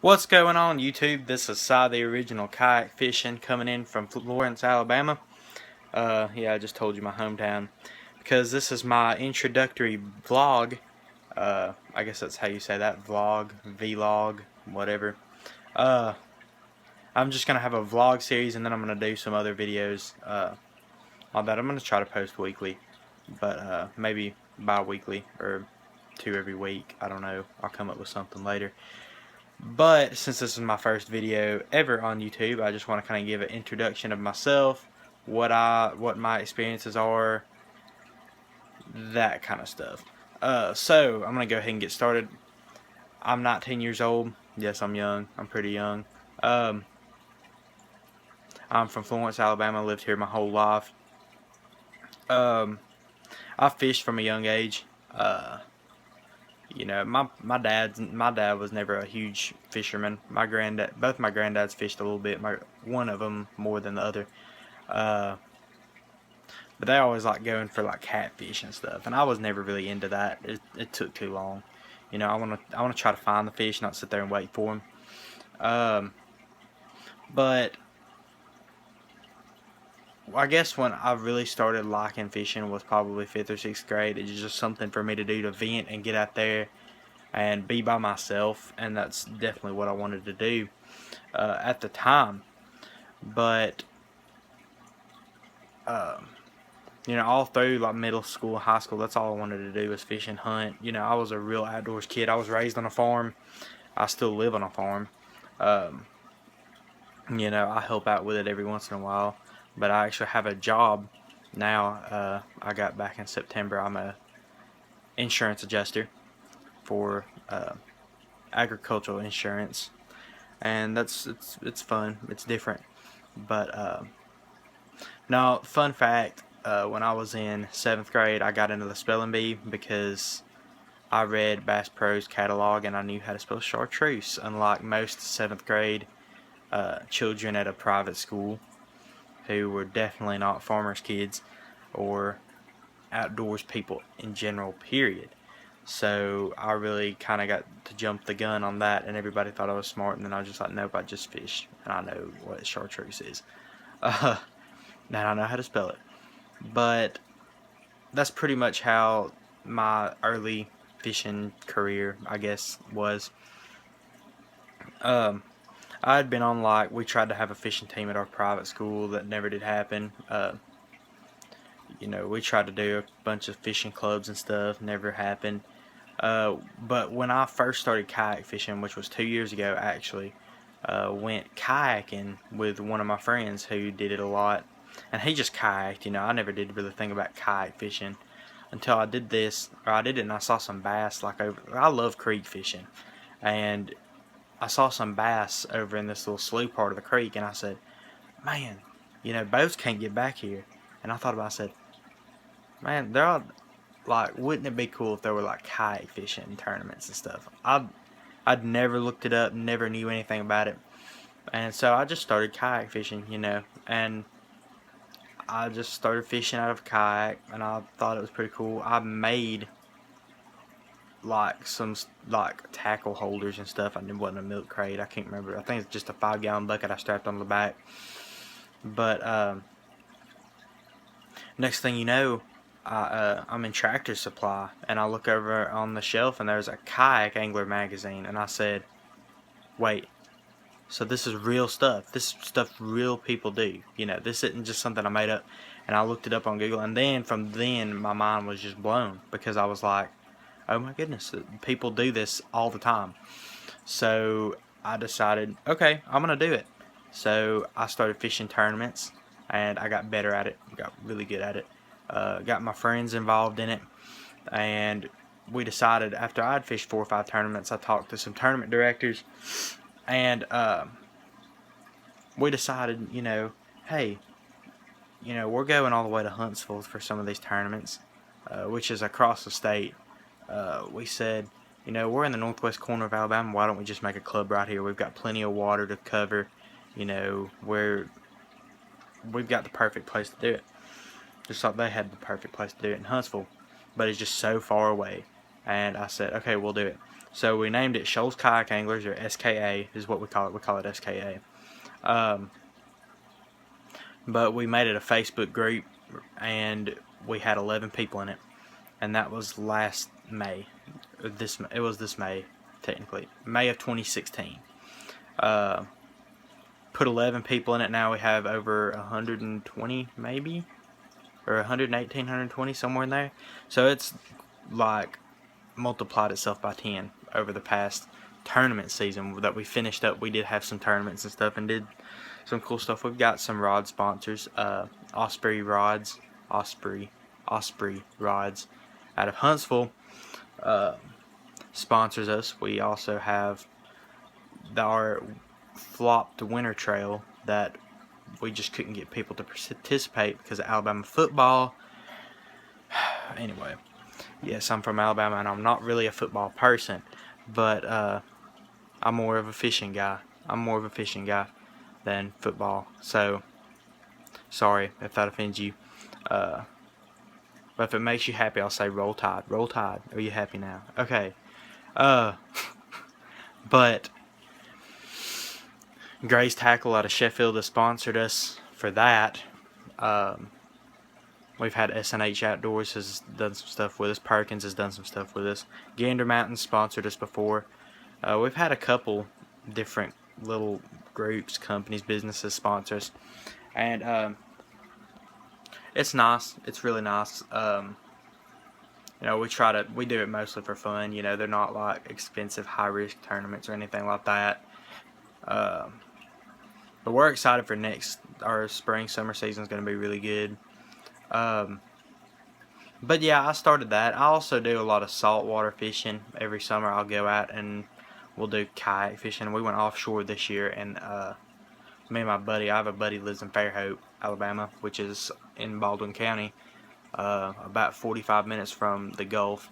What's going on, YouTube? This is SiTheOriginal Kayak Fishing coming in from Florence, Alabama. Yeah, I just told you my hometown because this is my introductory vlog. I guess that's how you say that, vlog, vlog, whatever. I'm just gonna have a vlog series, and then I'm gonna do some other videos. On that, I'm gonna try to post weekly, but maybe bi-weekly or 2 every week. I don't know. I'll come up with something later. But since this is my first video ever on YouTube, I just want to kind of give an introduction of myself, what my experiences are, that kind of stuff. So I'm gonna go ahead and get started. I'm 19 years old. Yes, I'm young. I'm pretty young. Um, I'm from Florence, Alabama. Lived here my whole life. I fished from a young age. My dad was never a huge fisherman. Both my granddads fished a little bit. One of them more than the other. Uh, but they always like going for like catfish and stuff, and I was never really into that. It took too long. I wanna try to find the fish, not sit there and wait for them. But I guess when I really started liking fishing was probably 5th or 6th grade. It was just something for me to do, to vent and get out there and be by myself, and that's definitely what I wanted to do at the time. But all through like middle school, high school, that's all I wanted to do was fish and hunt. I was a real outdoors kid. I was raised on a farm. I still live on a farm. Um, I help out with it every once in a while, but I actually have a job now. I got back in September. I'm a insurance adjuster for agricultural insurance, and it's fun. It's different, but now, fun fact: when I was in 7th grade, I got into the spelling bee because I read Bass Pro's catalog and I knew how to spell chartreuse. Unlike most 7th grade children at a private school, who were definitely not farmers' kids or outdoors people in general. Period. So I really kind of got to jump the gun on that, and everybody thought I was smart, and then I was just like, nope, I just fish, and I know what chartreuse is. Now I know how to spell it. But that's pretty much how my early fishing career, I guess, was. Um, I had been on, like, we tried to have a fishing team at our private school that never did happen. We tried to do a bunch of fishing clubs and stuff, never happened. But when I first started kayak fishing, which was 2 years ago actually, went kayaking with one of my friends who did it a lot. And he just kayaked, I never did really think about kayak fishing until I did this, or I did it and I saw some bass I love creek fishing. And I saw some bass over in this little slough part of the creek, and I said, man, boats can't get back here. And I thought about it, I said, man, they're all, like, wouldn't it be cool if there were like kayak fishing tournaments and stuff? I'd never looked it up, never knew anything about it. And so I just started kayak fishing, and I just started fishing out of a kayak, and I thought it was pretty cool. I made like some like tackle holders and stuff. It wasn't a milk crate. I can't remember. I think it's just a 5-gallon bucket I strapped on the back. But next thing you know, I'm in Tractor Supply, and I look over on the shelf, and there's a Kayak Angler magazine, and I said, wait, so this is real stuff. This is stuff real people do. This isn't just something I made up. And I looked it up on Google, and then from then my mind was just blown, because I was like, oh my goodness, people do this all the time. So I decided, okay, I'm going to do it. So I started fishing tournaments, and I got better at it, got really good at it. Got my friends involved in it, and we decided, after I'd fished 4 or 5 tournaments, I talked to some tournament directors, and we decided, hey, we're going all the way to Huntsville for some of these tournaments, which is across the state. We said, we're in the northwest corner of Alabama. Why don't we just make a club right here? We've got plenty of water to cover. We've got the perfect place to do it. Just like they had the perfect place to do it in Huntsville, but it's just so far away. And I said, okay, we'll do it. So we named it Shoals Kayak Anglers, or SKA is what we call it. We call it SKA. But we made it a Facebook group, and we had 11 people in it, and that was last May. It was this May, technically, May of 2016. Put 11 people in it. Now we have over 120, maybe, or 118, 120, somewhere in there. So it's like multiplied itself by 10 over the past tournament season that we finished up. We did have some tournaments and stuff, and did some cool stuff. We've got some rod sponsors. Osprey Rods out of Huntsville sponsors us. We also have our flopped winter trail that we just couldn't get people to participate because of Alabama football. Anyway, yes, I'm from Alabama, and I'm not really a football person, but I'm more of a fishing guy. Than football. So, sorry if that offends you. But if it makes you happy, I'll say roll tide. Roll tide. Are you happy now? Okay. But Gray's Tackle out of Sheffield has sponsored us for that. We've had SNH Outdoors has done some stuff with us. Perkins has done some stuff with us. Gander Mountain sponsored us before. We've had a couple different little groups, companies, businesses sponsor us, and it's nice. It's really nice. We do it mostly for fun. They're not like expensive, high risk tournaments or anything like that. But we're excited for our spring, summer season is going to be really good. But yeah, I started that. I also do a lot of saltwater fishing. Every summer I'll go out and we'll do kayak fishing. We went offshore this year, and me and my buddy, I have a buddy who lives in Fairhope, Alabama, which is in Baldwin County, about 45 minutes from the Gulf,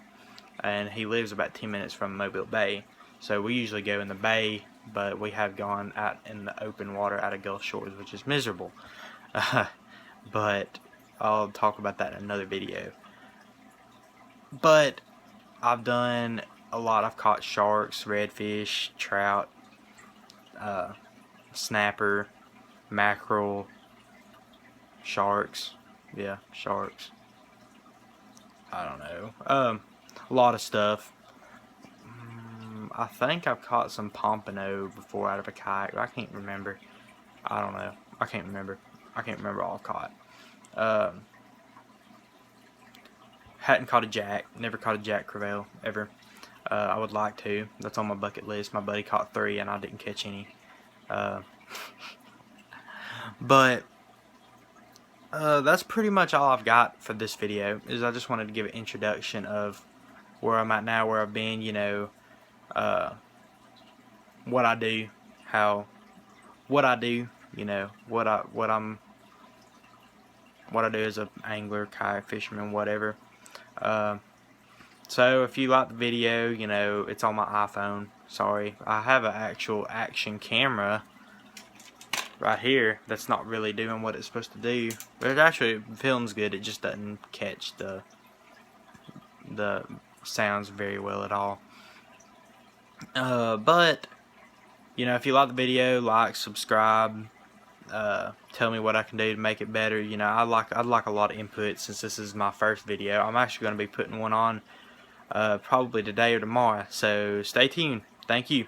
and he lives about 10 minutes from Mobile Bay. So we usually go in the bay, but we have gone out in the open water out of Gulf Shores, which is miserable. But I'll talk about that in another video. But I've done a lot. I've caught sharks, redfish, trout, snapper, mackerel, sharks. Yeah, sharks. I don't know. A lot of stuff. I think I've caught some pompano before out of a kayak. I can't remember. I don't know. I can't remember all I've caught. Hadn't caught a jack. Never caught a jack crevalle ever. I would like to. That's on my bucket list. My buddy caught 3 and I didn't catch any. But that's pretty much all I've got for this video. I just wanted to give an introduction of where I'm at now, where I've been, what I do, what I do as an angler, kayak fisherman, whatever. So if you like the video, it's on my iPhone. Sorry, I have an actual action camera right here that's not really doing what it's supposed to do, but it actually films good. It just doesn't catch the sounds very well at all. But if you like the video, like, subscribe, tell me what I can do to make it better. I'd like a lot of input since this is my first video. I'm actually going to be putting one on probably today or tomorrow, so stay tuned. Thank you.